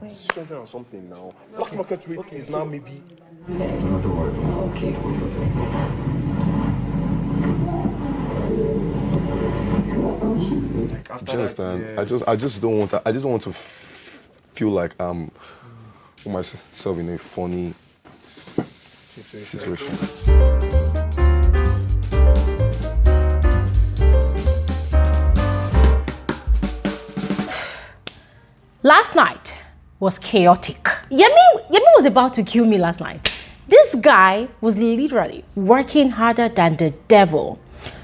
600 and something now. Black market rate is now maybe. Okay. After Do you understand? I just don't want to. I just don't want to feel like I'm put myself in a funny situation. Last night was chaotic. Yemi was about to kill me last night. This guy was literally working harder than the devil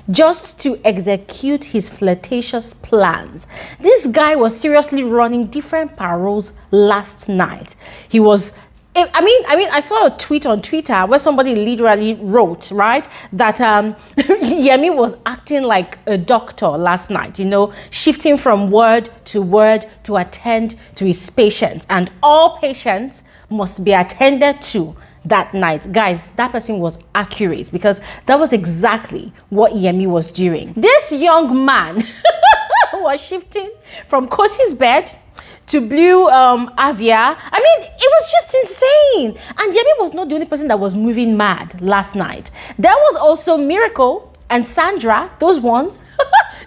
just to execute his flirtatious plans. This guy was seriously running different paroles last night. He was I saw a tweet on Twitter where somebody literally wrote, right, that Yemi was acting like a doctor last night, you know, shifting from word to attend to his patients, and all patients must be attended to that night. Guys, that person was accurate because that was exactly what Yemi was doing. This young man was shifting from Khosi's bed to Blue Avia. I mean, it was just insane. And Yemi was not the only person that was moving mad last night. There was also Miracle and Sandra, those ones,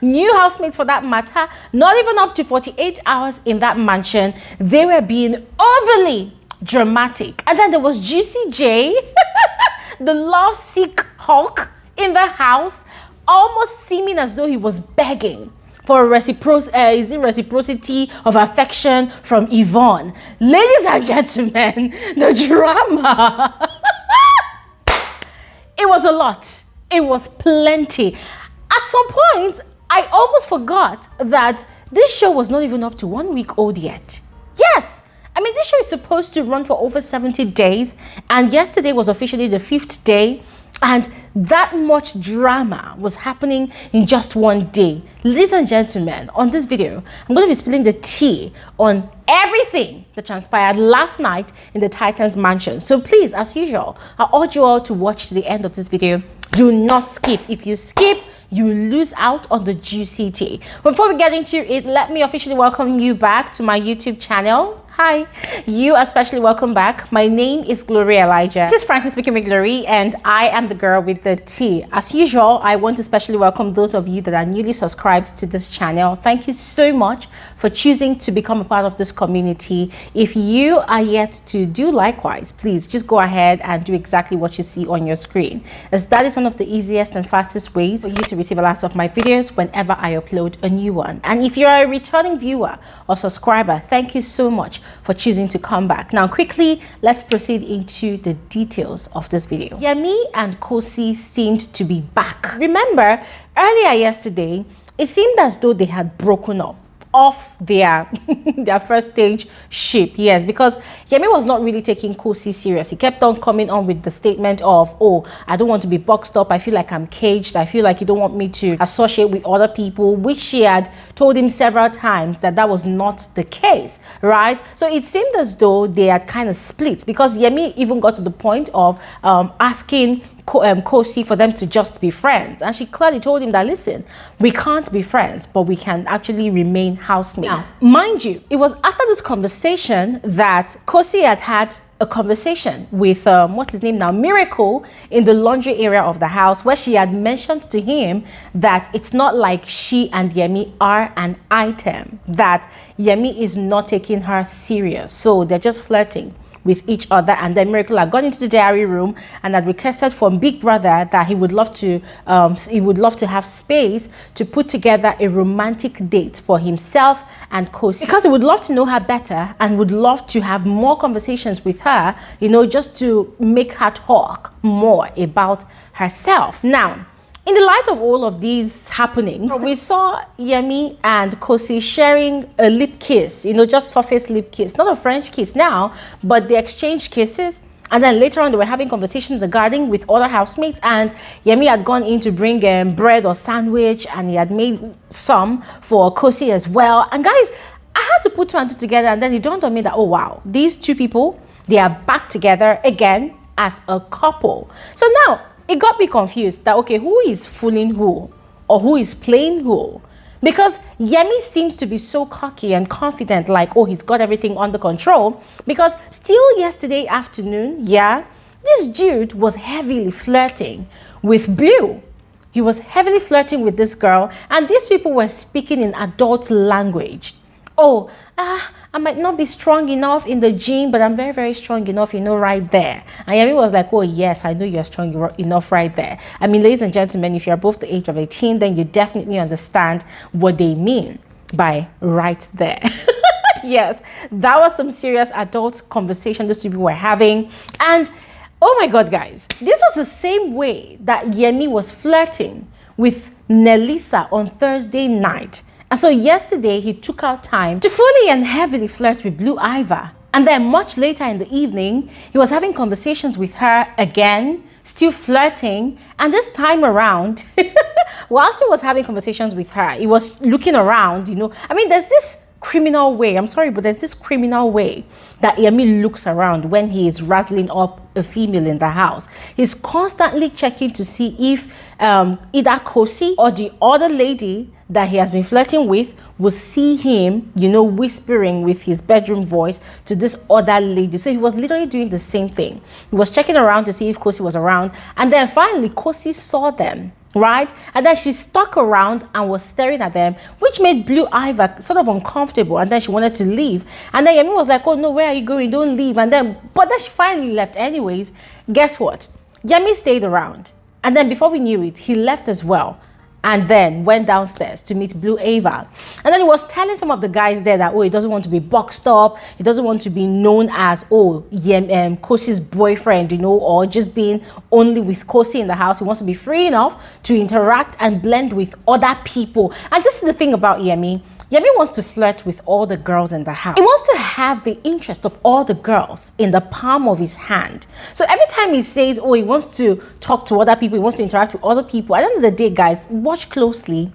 new housemates for that matter, not even up to 48 hours in that mansion. They were being overly dramatic. And then there was Juicy J, the lovesick Hulk in the house, almost seeming as though he was begging for reciprocity of affection from Yvonne. Ladies and gentlemen, the drama. It was a lot. It was plenty. At some point, I almost forgot that this show was not even up to 1 week old yet. Yes. I mean, this show is supposed to run for over 70 days, and yesterday was officially the 5th day. And that much drama was happening in just one day. Ladies and gentlemen, on this video, I'm going to be spilling the tea on everything that transpired last night in the Titans mansion. So please, as usual, I urge you all to watch to the end of this video. Do not skip. If you skip, you lose out on the juicy tea. Before we get into it, let me officially welcome you back to my YouTube channel. Hi, you are especially welcome back. My name is Gloria Elijah. This is Frankly Speaking with Glory, and I am the girl with the tea. As usual, I want to especially welcome those of you that are newly subscribed to this channel. Thank you so much for choosing to become a part of this community. If you are yet to do likewise, please just go ahead and do exactly what you see on your screen, as that is one of the easiest and fastest ways for you to receive alerts of my videos whenever I upload a new one. And if you are a returning viewer or subscriber, thank you so much for choosing to come back. Now quickly, let's proceed into the details of this video. Yemi and Khosi seemed to be back. Remember, earlier yesterday, it seemed as though they had broken up off their first stage ship. Yes, because Yemi was not really taking Khosi serious. He kept on coming on with the statement of, oh, I don't want to be boxed up. I feel like I'm caged. I feel like you don't want me to associate with other people, which she had told him several times that that was not the case, right? So it seemed as though they had kind of split, because Yemi even got to the point of asking Khosi for them to just be friends, and she clearly told him that, listen, we can't be friends, but we can actually remain housemates. Now, mind you, it was after this conversation that Khosi had a conversation with what's his name now, Miracle, in the laundry area of the house, where she had mentioned to him that it's not like she and Yemi are an item, that Yemi is not taking her serious, so they're just flirting with each other. And then Miracle had gone into the diary room and had requested from Big Brother that he would love to have space to put together a romantic date for himself and Khosi, because he would love to know her better and would love to have more conversations with her, you know, just to make her talk more about herself. Now, in the light of all of these happenings, we saw Yemi and Khosi sharing a lip kiss, you know, just surface lip kiss, not a French kiss now, but they exchanged kisses. And then later on, they were having conversations in the garden with other housemates, and Yemi had gone in to bring bread or sandwich, and he had made some for Khosi as well. And guys, I had to put two and two together, and then it dawned on me that, oh wow, these two people, they are back together again as a couple. So now, it got me confused that, okay, who is fooling who, or who is playing who? Because Yemi seems to be so cocky and confident, like, oh, he's got everything under control. Because still yesterday afternoon, yeah, this dude was heavily flirting with Blue. He was heavily flirting with this girl, and these people were speaking in adult language. Oh, I might not be strong enough in the gym, but I'm very, very strong enough, right there. And Yemi was like, oh, yes, I know you're strong enough right there. I mean, ladies and gentlemen, if you're above the age of 18, then you definitely understand what they mean by right there. Yes, that was some serious adult conversation these people were having. And oh my God, guys, this was the same way that Yemi was flirting with Nelisa on Thursday night. And so yesterday, he took out time to fully and heavily flirt with Blue Aiva. And then much later in the evening, he was having conversations with her again, still flirting. And this time around, whilst he was having conversations with her, he was looking around, I mean, there's this criminal way, I'm sorry, but there's this criminal way that Yemi looks around when he is razzling up a female in the house. He's constantly checking to see if either Khosi or the other lady that he has been flirting with will see him, whispering with his bedroom voice to this other lady. So he was literally doing the same thing. He was checking around to see if Khosi was around, and then finally Khosi saw them. Right? And then she stuck around and was staring at them, which made Blue Aiva sort of uncomfortable, and then she wanted to leave. And then Yemi was like, oh no, where are you going? Don't leave. But then she finally left anyways. Guess what? Yemi stayed around, and then before we knew it, he left as well, and then went downstairs to meet Blue Aiva. And then he was telling some of the guys there that, oh, he doesn't want to be boxed up. He doesn't want to be known as, oh, Khosi's boyfriend, or just being only with Khosi in the house. He wants to be free enough to interact and blend with other people. And this is the thing about Yemi. Yemi wants to flirt with all the girls in the house. He wants to have the interest of all the girls in the palm of his hand. So every time he says, oh, he wants to talk to other people, he wants to interact with other people, at the end of the day, guys, watch closely.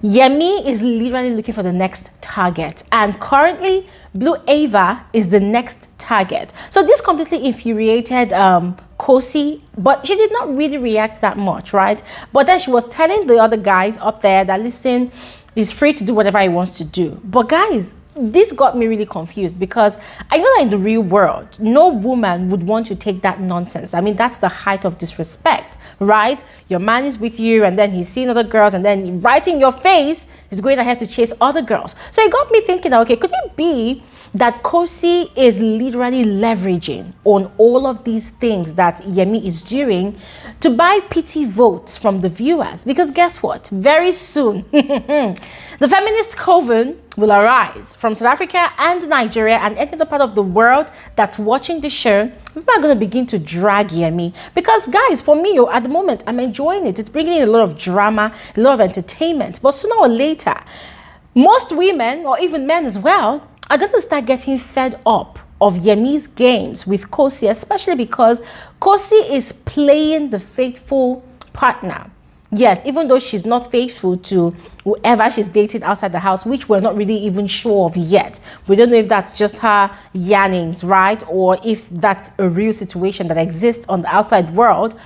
Yemi is literally looking for the next target. And currently, Blue Aiva is the next target. So this completely infuriated Khosi, but she did not really react that much, right? But then she was telling the other guys up there that, listen, he's free to do whatever he wants to do. But guys, this got me really confused, because I know that in the real world, no woman would want to take that nonsense. I mean, that's the height of disrespect, right? Your man is with you, and then he's seeing other girls, and then right in your face, he's going ahead to chase other girls. So it got me thinking, okay, could it be that Khosi is literally leveraging on all of these things that Yemi is doing to buy pity votes from the viewers? Because guess what? Very soon, the feminist coven will arise from South Africa and Nigeria and any other part of the world that's watching the show. People are going to begin to drag Yemi. Because guys, for me, at the moment, I'm enjoying it. It's bringing in a lot of drama, a lot of entertainment. But sooner or later, most women, or even men as well, are going to start getting fed up of Yemi's games with Khosi, especially because Khosi is playing the faithful partner. Yes, even though she's not faithful to whoever she's dating outside the house, which we're not really even sure of yet. We don't know if that's just her yearnings, right? Or if that's a real situation that exists on the outside world.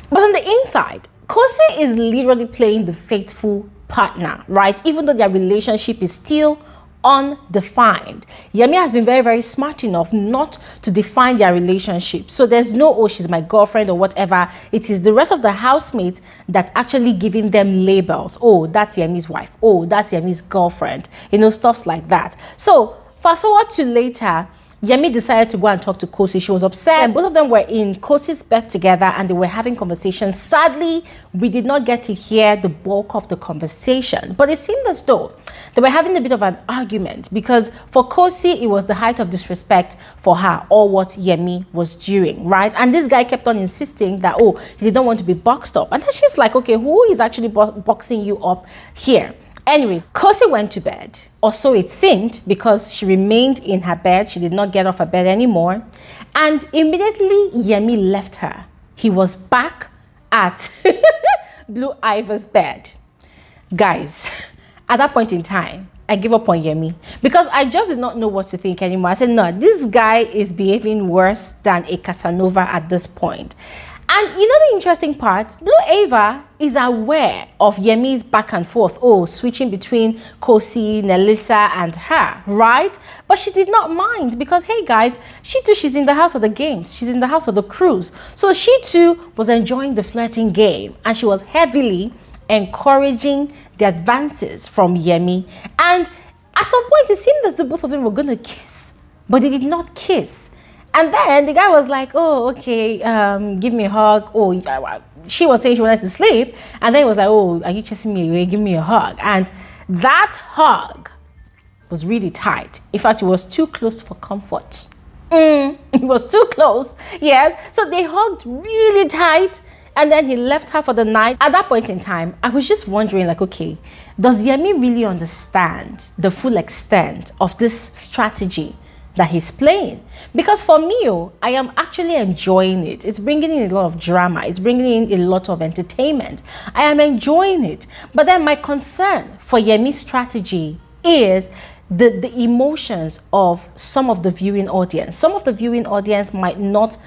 But on the inside, Khosi is literally playing the faithful partner, right? Even though their relationship is still undefined. Yemi has been very, very smart enough not to define their relationship. So there's no, oh, she's my girlfriend or whatever. It is the rest of the housemates that's actually giving them labels. Oh, that's Yemi's wife. Oh, that's Yemi's girlfriend. Stuff like that. So fast forward to later, Yemi decided to go and talk to Khosi. She was upset, and both of them were in Khosi's bed together and they were having conversations. Sadly, we did not get to hear the bulk of the conversation, but it seemed as though they were having a bit of an argument, because for Khosi, it was the height of disrespect for her or what Yemi was doing, right? And this guy kept on insisting that, oh, he did not want to be boxed up. And then she's like, okay, who is actually boxing you up here? Anyways, Khosi went to bed, or so it seemed, because she remained in her bed. She did not get off her bed anymore. And immediately Yemi left her. He was back at Blue Aiva's bed. Guys, at that point in time, I gave up on Yemi, because I just did not know what to think anymore. I said, no, this guy is behaving worse than a Casanova at this point. And you know the interesting part? Blue Aiva is aware of Yemi's back and forth, switching between Khosi, Nelisa, and her, right? But she did not mind because, hey guys, she too, she's in the house of the games. She's in the house of the cruise. So she too was enjoying the flirting game, and she was heavily encouraging the advances from Yemi. And at some point, it seemed as though both of them were going to kiss, but they did not kiss. And then the guy was like, oh, okay, give me a hug. She was saying she wanted to sleep. And then he was like, oh, are you chasing me away? Give me a hug. And that hug was really tight. In fact, it was too close for comfort. It was too close, yes. So they hugged really tight. And then he left her for the night. At that point in time, I was just wondering, like, okay, does Yemi really understand the full extent of this strategy that he's playing? Because for me, I am actually enjoying it. It's bringing in a lot of drama. It's bringing in a lot of entertainment. I am enjoying it. But then my concern for Yemi's strategy is the emotions of some of the viewing audience. Some of the viewing audience might not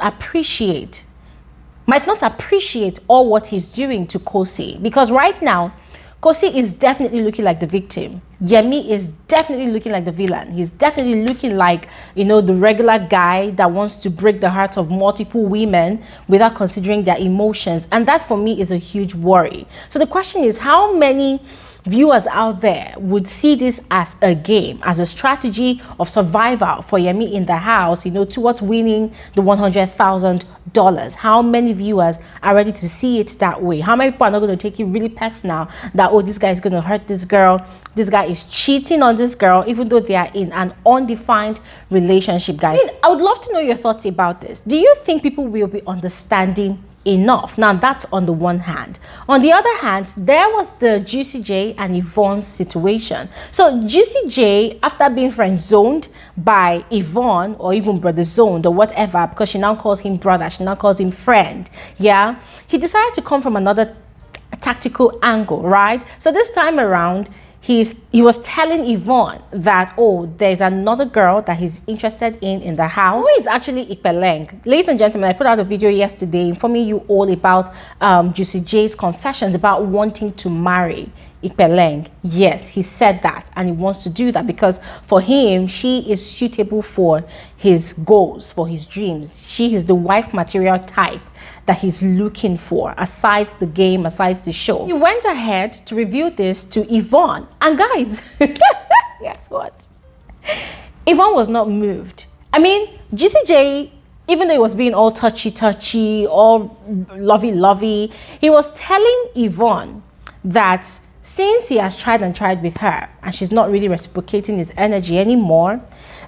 appreciate all what he's doing to Khosi. Because right now, Khosi is definitely looking like the victim. Yemi is definitely looking like the villain. He's definitely looking like, the regular guy that wants to break the hearts of multiple women without considering their emotions. And that for me is a huge worry. So the question is, how many viewers out there would see this as a game, as a strategy of survival for Yemi in the house, towards winning the $100,000? How many viewers are ready to see it that way? How many people are not going to take it really personal that, oh, this guy is going to hurt this girl, this guy is cheating on this girl, even though they are in an undefined relationship, guys? I would love to know your thoughts about this. Do you think people will be understanding enough? Now, that's on the one hand. On the other hand, there was the Juicy J and Yvonne's situation. So Juicy J, after being friend zoned by Yvonne, or even brother zoned or whatever, because she now calls him brother, she now calls him friend, yeah, he decided to come from another tactical angle, right? So this time around, he was telling Yvonne that, oh, there's another girl that he's interested in the house, who is actually Ikpeleng. Ladies and gentlemen, I put out a video yesterday informing you all about Juicy J's confessions about wanting to marry Ikpeleng. Yes, he said that, and he wants to do that because for him, she is suitable for his goals, for his dreams. She is the wife material type that he's looking for, aside the game, aside the show. He went ahead to reveal this to Yvonne. And guys, guess what? Yvonne was not moved. I mean, Juicy J, even though he was being all touchy-touchy, all lovey-lovey, he was telling Yvonne that since he has tried and tried with her, and she's not really reciprocating his energy anymore,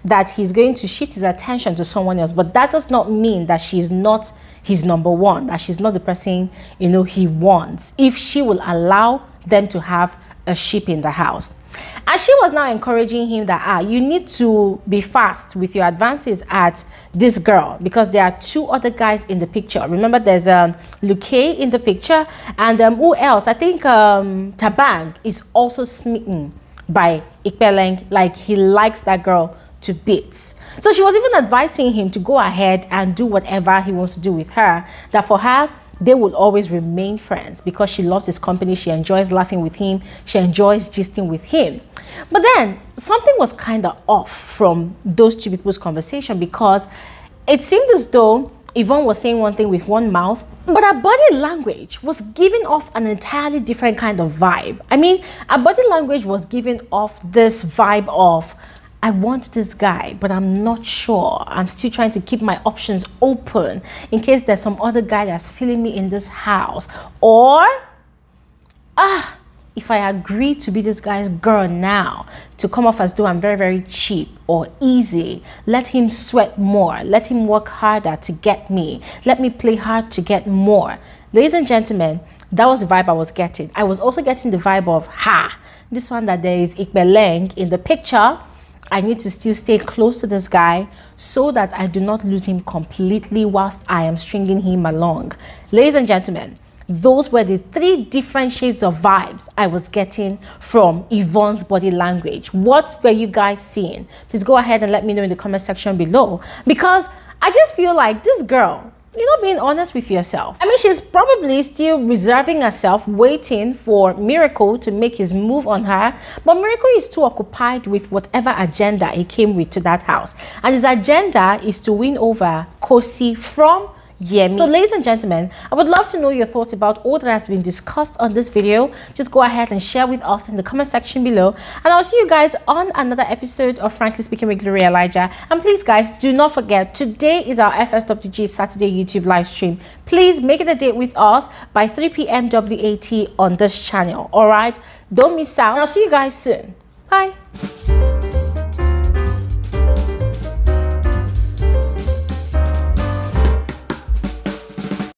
that he's going to shift his attention to someone else. But that does not mean that she's not his number one, that she's not the person, he wants, if she will allow them to have a ship in the house. And she was now encouraging him that, you need to be fast with your advances at this girl, because there are two other guys in the picture. Remember, there's Luke in the picture, and who else? I think Tabang is also smitten by Ikpeleng, like he likes that girl to bits. So she was even advising him to go ahead and do whatever he wants to do with her, that for her, they will always remain friends because she loves his company. She enjoys laughing with him. She enjoys gisting with him. But then something was kind of off from those two people's conversation, because it seemed as though Yvonne was saying one thing with one mouth, but her body language was giving off an entirely different kind of vibe. I mean, her body language was giving off this vibe of, I want this guy, but I'm not sure. I'm still trying to keep my options open in case there's some other guy that's feeling me in this house. Or, if I agree to be this guy's girl now, to come off as though I'm very, very cheap or easy, let him sweat more. Let him work harder to get me. Let me play hard to get more. Ladies and gentlemen, that was the vibe I was getting. I was also getting the vibe of, this one that there is Ikpeleng in the picture. I need to still stay close to this guy so that I do not lose him completely whilst I am stringing him along. Ladies and gentlemen, those were the three different shades of vibes I was getting from Yvonne's body language. What were you guys seeing? Please go ahead and let me know in the comment section below, because I just feel like this girl you're not being honest with yourself. I mean, she's probably still reserving herself, waiting for Miracle to make his move on her. But Miracle is too occupied with whatever agenda he came with to that house. And his agenda is to win over Khosi from Yemi. So ladies and gentlemen, I would love to know your thoughts about all that has been discussed on this video. Just go ahead and share with us in the comment section below, and I'll see you guys on another episode of Frankly Speaking with Gloria Elijah. And please guys, do not forget, today is our FSWG Saturday YouTube live stream. Please make it a date with us by 3 p.m. WAT on this channel. All right, don't miss out. I'll see you guys soon. Bye.